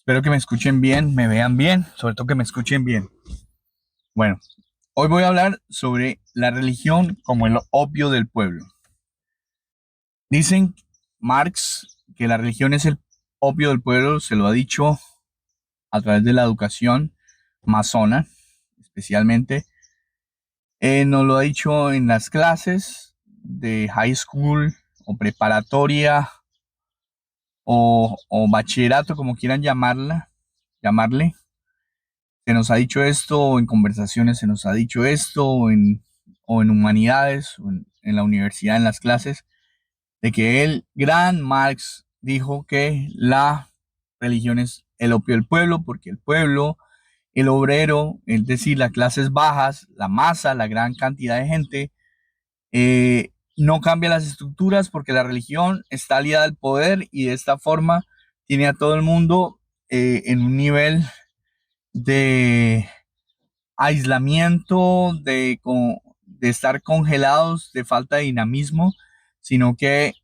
Espero que me escuchen bien, me vean bien, sobre todo que me escuchen bien. Bueno, hoy voy a hablar sobre la religión como el opio del pueblo. Dicen Marx que la religión es el opio del pueblo, se lo ha dicho a través de la educación masona, especialmente. Nos lo ha dicho en las clases de high school o preparatoria o bachillerato, como quieran llamarle. Se nos ha dicho esto, o en conversaciones se nos ha dicho esto, o en humanidades, o en la universidad, en las clases, de que el gran Marx dijo que la religión es el opio del pueblo, porque el pueblo, el obrero, es decir, las clases bajas, la masa, la gran cantidad de gente, no cambia las estructuras porque la religión está aliada al poder y de esta forma tiene a todo el mundo en un nivel de aislamiento, de estar congelados, de falta de dinamismo, sino que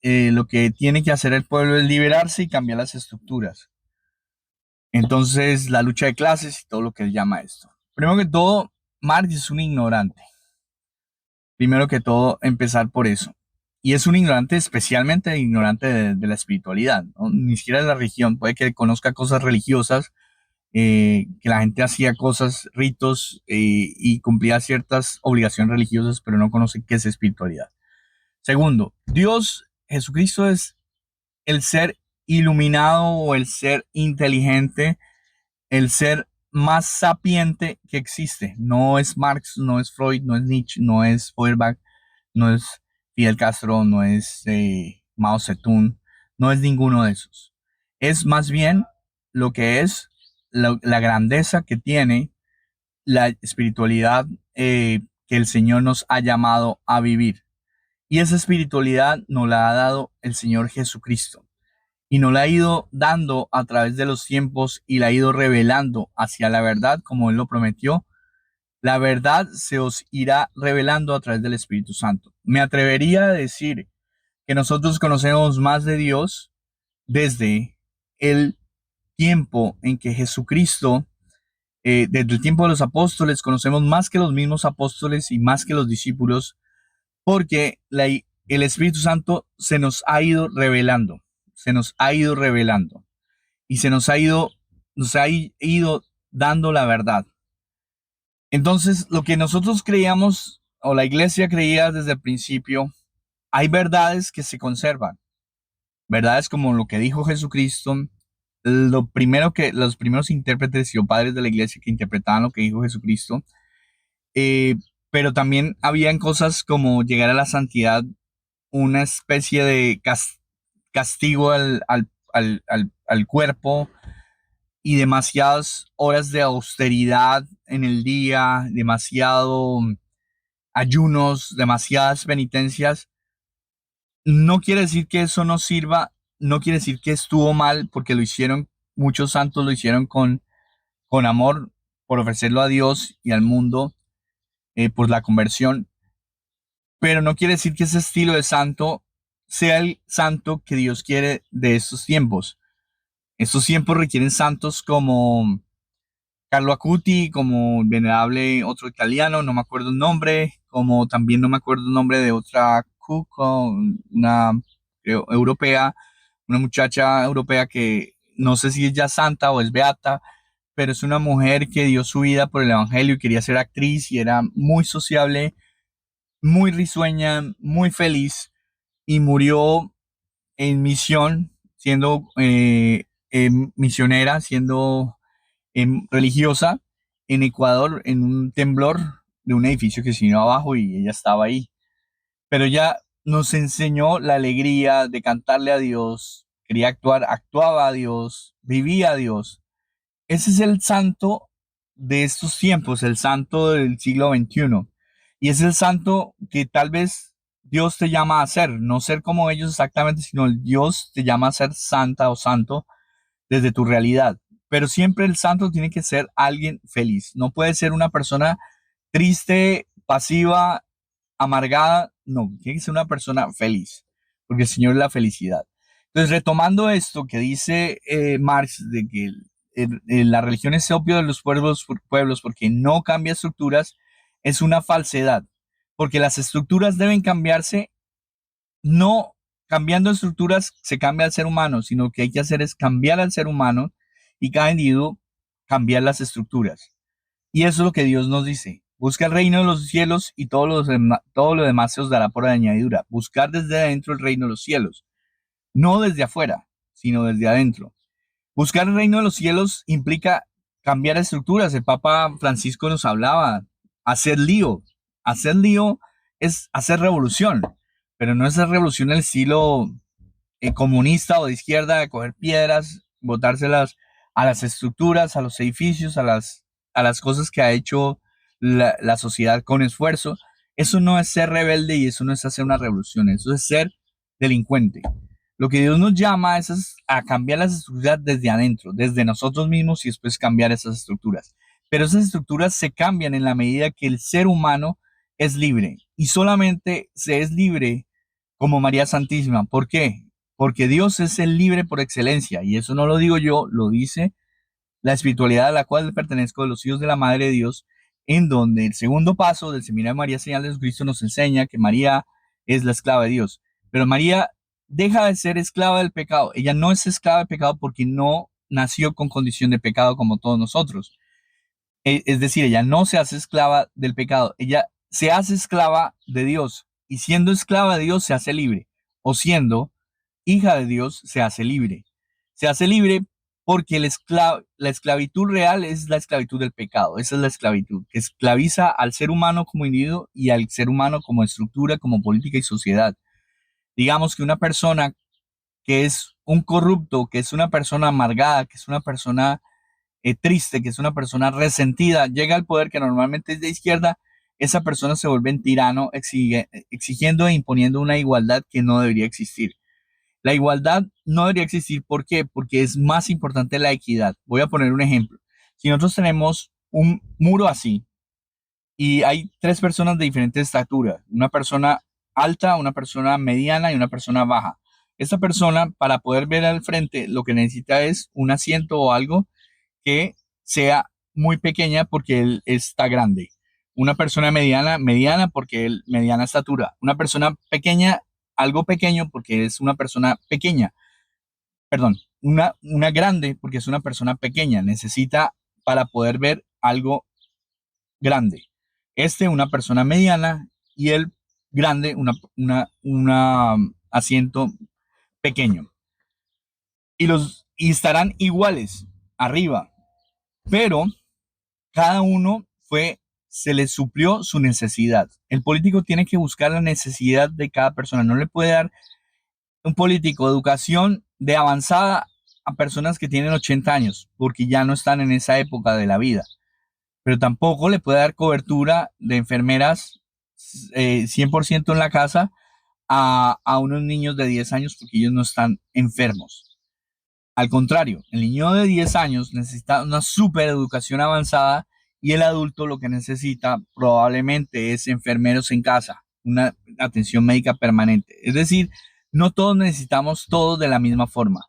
lo que tiene que hacer el pueblo es liberarse y cambiar las estructuras. Entonces, la lucha de clases y todo lo que él llama esto. Primero que todo, Marx es un ignorante. Primero que todo, empezar por eso. Y es un ignorante, especialmente ignorante de la espiritualidad, ¿no? Ni siquiera de la religión. Puede que conozca cosas religiosas, que la gente hacía cosas, ritos y cumplía ciertas obligaciones religiosas, pero no conoce qué es espiritualidad. Segundo, Dios, Jesucristo es el ser iluminado o el ser inteligente, el ser más sapiente que existe. No es Marx, no es Freud, no es Nietzsche, no es Feuerbach, no es Fidel Castro, no es Mao Zedong, no es ninguno de esos. Es más bien lo que es la grandeza que tiene la espiritualidad que el Señor nos ha llamado a vivir. Y esa espiritualidad nos la ha dado el Señor Jesucristo. Y nos la ha ido dando a través de los tiempos y la ha ido revelando hacia la verdad, como Él lo prometió. La verdad se os irá revelando a través del Espíritu Santo. Me atrevería a decir que nosotros conocemos más de Dios desde el tiempo en que Jesucristo, desde el tiempo de los apóstoles, conocemos más que los mismos apóstoles y más que los discípulos, porque el Espíritu Santo se nos ha ido revelando, se nos ha ido revelando y nos ha ido dando la verdad. Entonces, lo que nosotros creíamos o la iglesia creía desde el principio, hay verdades que se conservan, verdades como lo que dijo Jesucristo, los primeros intérpretes y padres de la iglesia que interpretaban lo que dijo Jesucristo, eh, pero también habían cosas como llegar a la santidad, una especie de castigo al cuerpo y demasiadas horas de austeridad en el día, demasiado ayunos, demasiadas penitencias. No quiere decir que eso no sirva, no quiere decir que estuvo mal, porque lo hicieron, muchos santos lo hicieron con amor, por ofrecerlo a Dios y al mundo, por la conversión, pero no quiere decir que ese estilo de santo sea el santo que Dios quiere de estos tiempos. Estos tiempos requieren santos como Carlo Acuti, como el venerable otro italiano, no me acuerdo el nombre, como también no me acuerdo el nombre de otra cuco, una europea, una muchacha europea que no sé si es ya santa o es beata, pero es una mujer que dio su vida por el evangelio y quería ser actriz y era muy sociable, muy risueña, muy feliz y murió en misión, siendo misionera, siendo religiosa en Ecuador en un temblor de un edificio que se vino abajo y ella estaba ahí. Pero ella nos enseñó la alegría de cantarle a Dios, quería actuar, actuaba a Dios, vivía a Dios. Ese es el santo de estos tiempos, el santo del siglo XXI. Y es el santo que tal vez Dios te llama a ser, no ser como ellos exactamente, sino el Dios te llama a ser santa o santo desde tu realidad. Pero siempre el santo tiene que ser alguien feliz. No puede ser una persona triste, pasiva, amargada. No, tiene que ser una persona feliz, porque el Señor es la felicidad. Entonces, retomando esto que dice Marx, de que la religión es opio de los pueblos porque no cambia estructuras, es una falsedad, porque las estructuras deben cambiarse, no cambiando estructuras se cambia al ser humano, sino que hay que hacer es cambiar al ser humano y cada individuo cambiar las estructuras. Y eso es lo que Dios nos dice. Busca el reino de los cielos y todo lo demás se os dará por añadidura. Buscar desde adentro el reino de los cielos, no desde afuera, sino desde adentro. Buscar el reino de los cielos implica cambiar estructuras. El Papa Francisco nos hablaba, hacer lío. Hacer lío es hacer revolución, pero no es hacer revolución en el estilo comunista o de izquierda, de coger piedras, botárselas a las estructuras, a los edificios, a las cosas que ha hecho la sociedad con esfuerzo. Eso no es ser rebelde y eso no es hacer una revolución, eso es ser delincuente. Lo que Dios nos llama es a cambiar las estructuras desde adentro, desde nosotros mismos y después cambiar esas estructuras. Pero esas estructuras se cambian en la medida que el ser humano es libre y solamente se es libre como María Santísima. ¿Por qué? Porque Dios es el libre por excelencia y eso no lo digo yo, lo dice la espiritualidad a la cual pertenezco de los hijos de la Madre de Dios, en donde el segundo paso del Seminario de María Señal de Jesucristo nos enseña que María es la esclava de Dios. Pero María deja de ser esclava del pecado. Ella no es esclava del pecado porque no nació con condición de pecado como todos nosotros. Es decir, ella no se hace esclava del pecado, ella se hace esclava de Dios y siendo esclava de Dios se hace libre o siendo hija de Dios se hace libre. Se hace libre porque la esclavitud real es la esclavitud del pecado. Esa es la esclavitud, que esclaviza al ser humano como individuo y al ser humano como estructura, como política y sociedad. Digamos que una persona que es un corrupto, que es una persona amargada, que es una persona triste, que es una persona resentida, llega al poder que normalmente es de izquierda, esa persona se vuelve un tirano exigiendo e imponiendo una igualdad que no debería existir. La igualdad no debería existir, ¿por qué? Porque es más importante la equidad. Voy a poner un ejemplo. Si nosotros tenemos un muro así y hay tres personas de diferente estatura, una persona alta, una persona mediana y una persona baja. Esta persona, para poder ver al frente, lo que necesita es un asiento o algo que sea muy pequeña porque él está grande. Una persona mediana, mediana porque él mediana estatura. Una persona pequeña, algo pequeño porque es una persona pequeña. Perdón, una grande porque es una persona pequeña. Necesita para poder ver algo grande. Una persona mediana y el grande, una asiento pequeño. Y estarán iguales arriba, pero cada uno se le suplió su necesidad. El político tiene que buscar la necesidad de cada persona. No le puede dar un político educación de avanzada a personas que tienen 80 años, porque ya no están en esa época de la vida. Pero tampoco le puede dar cobertura de enfermeras 100% en la casa a unos niños de 10 años porque ellos no están enfermos. Al contrario, el niño de 10 años necesita una super educación avanzada y el adulto lo que necesita probablemente es enfermeros en casa, una atención médica permanente. Es decir, no todos necesitamos todos de la misma forma.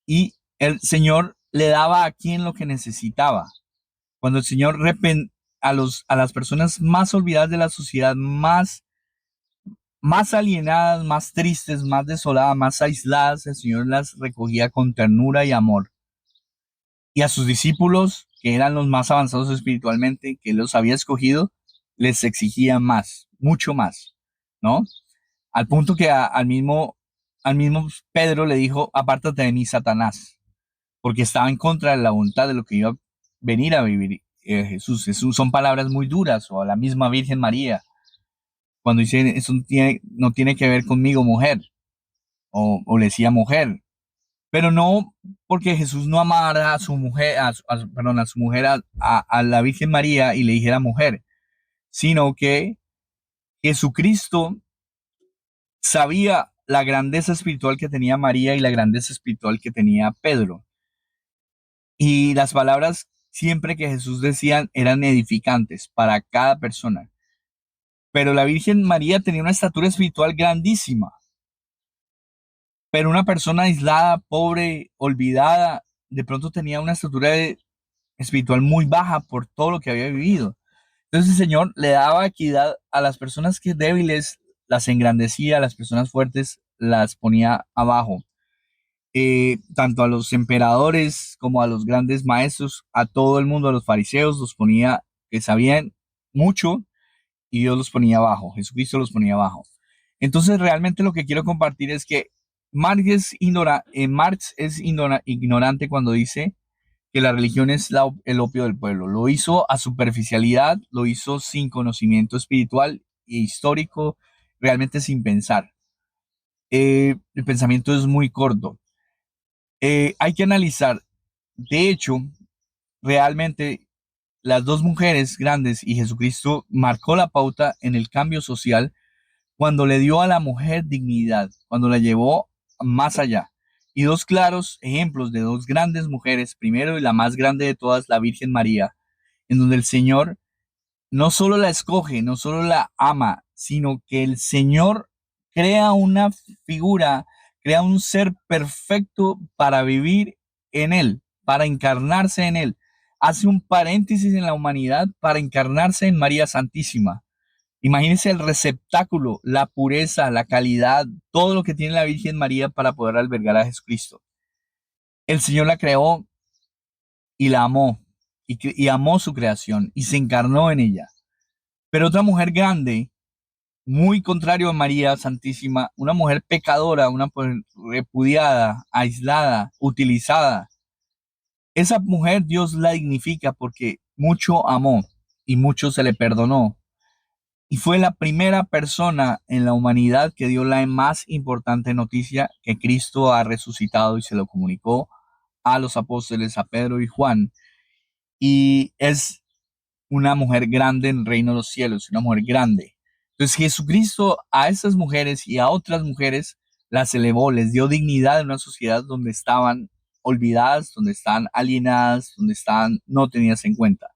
Y el Señor le daba a quien lo que necesitaba. Cuando el Señor a las personas más olvidadas de la sociedad, más alienadas, más tristes, más desoladas, más aisladas, el Señor las recogía con ternura y amor. Y a sus discípulos, que eran los más avanzados espiritualmente, que los había escogido, les exigía más, mucho más, ¿no? Al punto que al mismo Pedro le dijo, apártate de mí, Satanás, porque estaba en contra de la voluntad de lo que iba a venir a vivir Jesús. Son palabras muy duras, o a la misma Virgen María, cuando dice, eso no tiene que ver conmigo, mujer, o le decía mujer, pero no porque Jesús no amara a su mujer, perdón, a su mujer, a la Virgen María y le dijera mujer, sino que Jesucristo sabía la grandeza espiritual que tenía María y la grandeza espiritual que tenía Pedro. Y las palabras siempre que Jesús decía eran edificantes para cada persona. Pero la Virgen María tenía una estatura espiritual grandísima. pero una persona aislada, pobre, olvidada, de pronto tenía una espiritual muy baja por todo lo que había vivido. Entonces el Señor le daba equidad a las personas que débiles, las engrandecía, a las personas fuertes las ponía abajo. Tanto a los emperadores como a los grandes maestros, a todo el mundo, a los fariseos, los ponía que sabían mucho y Dios los ponía abajo, Jesucristo los ponía abajo. Entonces realmente lo que quiero compartir es que Marx es ignorante cuando dice que la religión es el opio del pueblo. Lo hizo a superficialidad, lo hizo sin conocimiento espiritual e histórico, realmente sin pensar. El pensamiento es muy corto. Hay que analizar, de hecho, realmente las dos mujeres grandes y Jesucristo marcó la pauta en el cambio social cuando le dio a la mujer dignidad, cuando la llevó más allá. Y dos claros ejemplos de dos grandes mujeres, primero y la más grande de todas, la Virgen María, en donde el Señor no solo la escoge, no solo la ama, sino que el Señor crea una figura, crea un ser perfecto para vivir en Él, para encarnarse en Él. Hace un paréntesis en la humanidad para encarnarse en María Santísima. Imagínense el receptáculo, la pureza, la calidad, todo lo que tiene la Virgen María para poder albergar a Jesucristo. El Señor la creó y la amó, y amó su creación, y se encarnó en ella. Pero otra mujer grande, muy contrario a María Santísima, una mujer pecadora, una mujer repudiada, aislada, utilizada. Esa mujer Dios la dignifica porque mucho amó y mucho se le perdonó. Y fue la primera persona en la humanidad que dio la más importante noticia que Cristo ha resucitado y se lo comunicó a los apóstoles, a Pedro y Juan. Y es una mujer grande en el reino de los cielos, una mujer grande. Entonces Jesucristo a esas mujeres y a otras mujeres las elevó, les dio dignidad en una sociedad donde estaban olvidadas, donde estaban alienadas, donde estaban no tenidas en cuenta.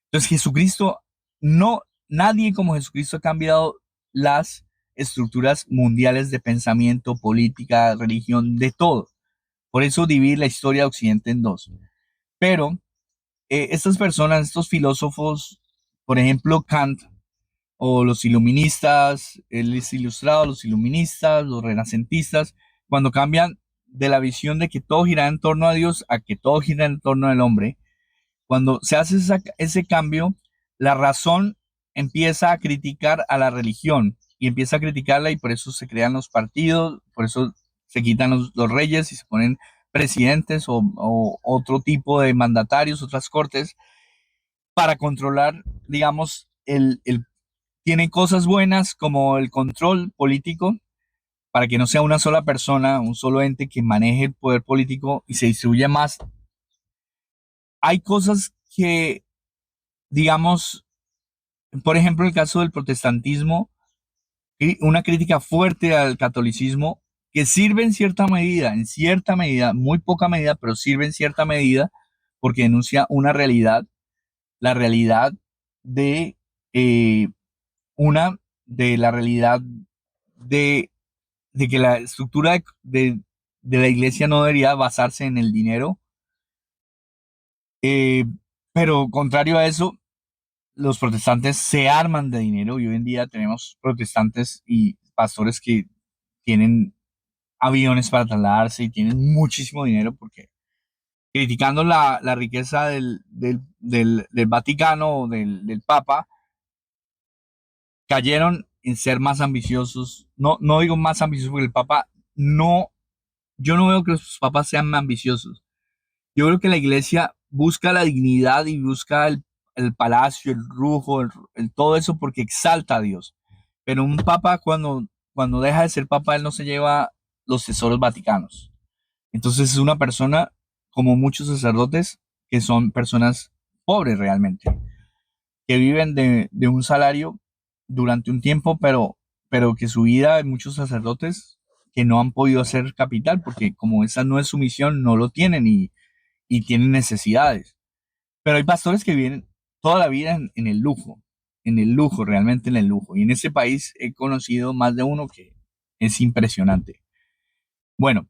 Entonces Jesucristo, no, nadie como Jesucristo ha cambiado las estructuras mundiales de pensamiento, política, religión, de todo. Por eso dividir la historia de Occidente en dos. Pero estas personas, estos filósofos, por ejemplo, Kant o los iluministas, él es ilustrado, los iluministas, los renacentistas, cuando cambian de la visión de que todo gira en torno a Dios a que todo gira en torno al hombre, cuando se hace ese cambio, la razón empieza a criticar a la religión y empieza a criticarla y por eso se crean los partidos, por eso se quitan los reyes y se ponen presidentes o otro tipo de mandatarios, otras cortes, para controlar, digamos, tienen cosas buenas como el control político, para que no sea una sola persona, un solo ente que maneje el poder político y se distribuya más. Hay cosas que, digamos, por ejemplo, el caso del protestantismo, y una crítica fuerte al catolicismo, que sirve en cierta medida, muy poca medida, pero sirve en cierta medida, porque denuncia una realidad, la realidad de eh, una, de la realidad de, de que la estructura de la iglesia no debería basarse en el dinero, eh, pero contrario a eso, los protestantes se arman de dinero y hoy en día tenemos protestantes y pastores que tienen aviones para trasladarse y tienen muchísimo dinero porque criticando la riqueza del Vaticano o del Papa, cayeron en ser más ambiciosos. No, no digo más ambiciosos porque el Papa no, yo no veo que los papas sean ambiciosos. Yo creo que la iglesia busca la dignidad y busca el palacio, el lujo, todo eso porque exalta a Dios. Pero un papa cuando deja de ser papa, él no se lleva los tesoros vaticanos. Entonces es una persona, como muchos sacerdotes, que son personas pobres realmente, que viven de un salario durante un tiempo, pero que su vida, hay muchos sacerdotes que no han podido hacer capital, porque como esa no es su misión, no lo tienen y tienen necesidades. Pero hay pastores que viven toda la vida en el lujo, realmente en el lujo. Y en ese país he conocido más de uno que es impresionante. Bueno,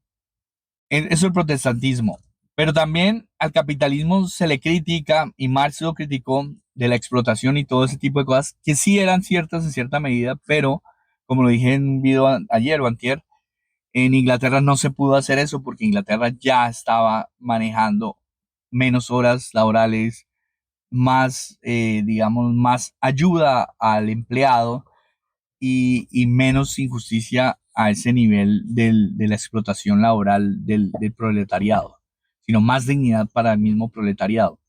eso es el protestantismo. Pero también al capitalismo se le critica, y Marx lo criticó, de la explotación y todo ese tipo de cosas, que sí eran ciertas en cierta medida, pero como lo dije en un video ayer o antier, en Inglaterra no se pudo hacer eso porque Inglaterra ya estaba manejando menos horas laborales, más, digamos, más ayuda al empleado y menos injusticia a ese nivel de la explotación laboral del proletariado, sino más dignidad para el mismo proletariado.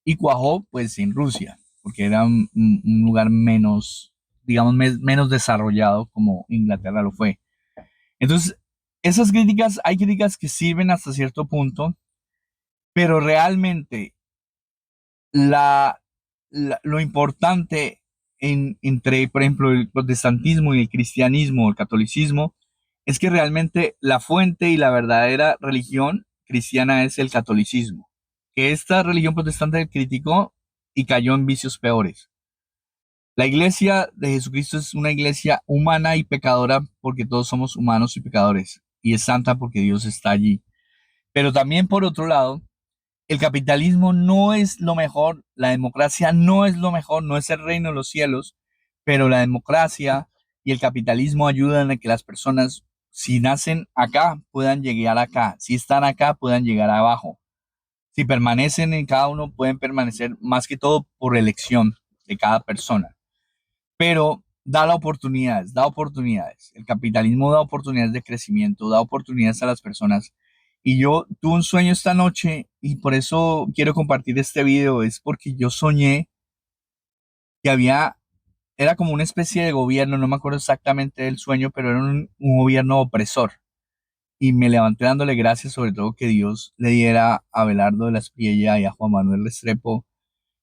Y cuajó pues en Rusia, porque era un lugar menos, digamos, menos desarrollado como Inglaterra lo fue. Entonces, esas críticas, hay críticas que sirven hasta cierto punto, pero realmente la, lo importante entre, por ejemplo, el protestantismo y el cristianismo, el catolicismo, es que realmente la fuente y la verdadera religión cristiana es el catolicismo, que esta religión protestante criticó y cayó en vicios peores. La iglesia de Jesucristo es una iglesia humana y pecadora porque todos somos humanos y pecadores, y es santa porque Dios está allí. Pero también por otro lado, el capitalismo no es lo mejor, la democracia no es lo mejor, no es el reino de los cielos, pero la democracia y el capitalismo ayudan a que las personas, si nacen acá, puedan llegar acá, si están acá, puedan llegar abajo. Si permanecen en cada uno, pueden permanecer más que todo por elección de cada persona. Pero da oportunidades. El capitalismo da oportunidades de crecimiento, da oportunidades a las personas. Y yo tuve un sueño esta noche y por eso quiero compartir este video, es porque yo soñé que era como una especie de gobierno, no me acuerdo exactamente del sueño, pero era un gobierno opresor. Y me levanté dándole gracias, sobre todo que Dios le diera a Abelardo de la Espriella y a Juan Manuel Restrepo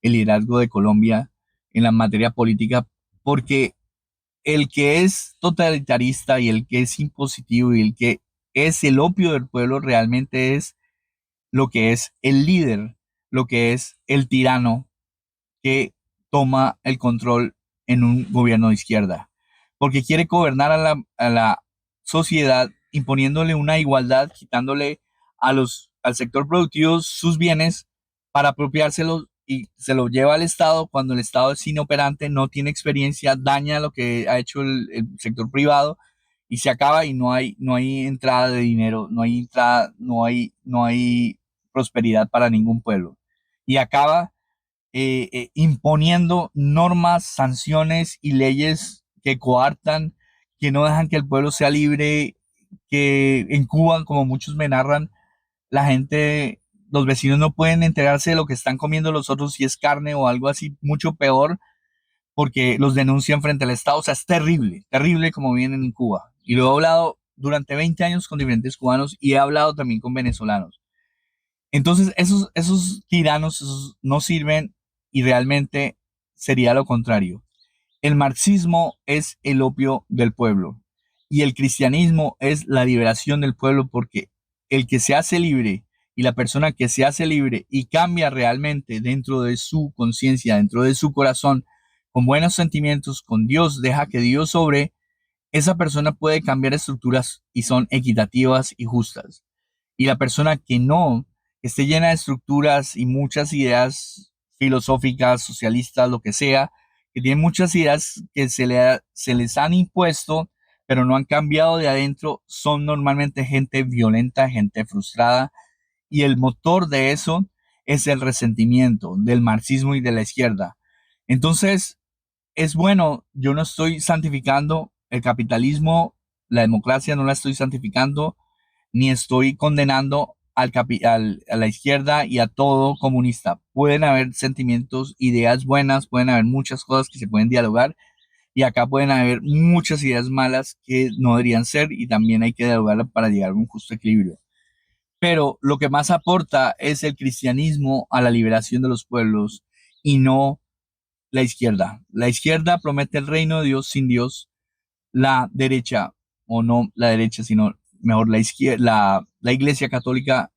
el liderazgo de Colombia en la materia política, porque el que es totalitarista y el que es impositivo y el que es el opio del pueblo realmente es lo que es el líder, lo que es el tirano que toma el control en un gobierno de izquierda, porque quiere gobernar a la sociedad imponiéndole una igualdad, quitándole al sector productivo sus bienes para apropiárselos y se lo lleva al Estado cuando el Estado es inoperante, no tiene experiencia, daña lo que ha hecho el sector privado y se acaba y no hay entrada de dinero, no hay entrada, no hay prosperidad para ningún pueblo. Y acaba imponiendo normas, sanciones y leyes que coartan, que no dejan que el pueblo sea libre, que en Cuba, como muchos me narran, la gente, los vecinos no pueden enterarse de lo que están comiendo los otros si es carne o algo así, mucho peor, porque los denuncian frente al Estado. O sea, es terrible, terrible como vienen en Cuba. Y lo he hablado durante 20 años con diferentes cubanos y he hablado también con venezolanos. Entonces, esos tiranos esos no sirven y realmente sería lo contrario. El marxismo es el opio del pueblo y el cristianismo es la liberación del pueblo porque el que se hace libre y la persona que se hace libre y cambia realmente dentro de su conciencia, dentro de su corazón, con buenos sentimientos, con Dios, deja que Dios sobre, esa persona puede cambiar estructuras y son equitativas y justas. Y la persona que no, que esté llena de estructuras y muchas ideas filosóficas, socialistas, lo que sea, que tiene muchas ideas que se les han impuesto, pero no han cambiado de adentro, son normalmente gente violenta, gente frustrada, y el motor de eso es el resentimiento del marxismo y de la izquierda. Entonces, es bueno, yo no estoy santificando el capitalismo, la democracia no la estoy santificando, ni estoy condenando a la izquierda y a todo comunista. Pueden haber sentimientos, ideas buenas, pueden haber muchas cosas que se pueden dialogar y acá pueden haber muchas ideas malas que no deberían ser y también hay que dialogar para llegar a un justo equilibrio. Pero lo que más aporta es el cristianismo a la liberación de los pueblos y no la izquierda. La izquierda promete el reino de Dios sin Dios. La derecha, o no la derecha, sino mejor la izquierda, la Iglesia Católica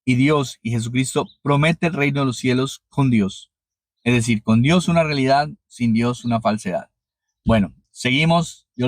y Dios y Jesucristo promete el reino de los cielos con Dios. Es decir, con Dios una realidad, sin Dios una falsedad. Bueno, seguimos. Yo